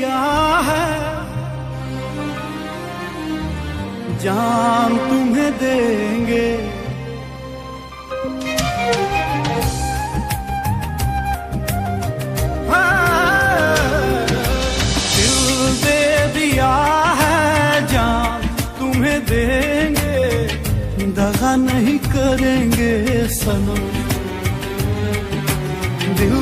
दिया है, जान तुम्हें देंगे। दिल दे दिया है, जान तुम्हें देंगे, दगा नहीं करेंगे सनम। दिल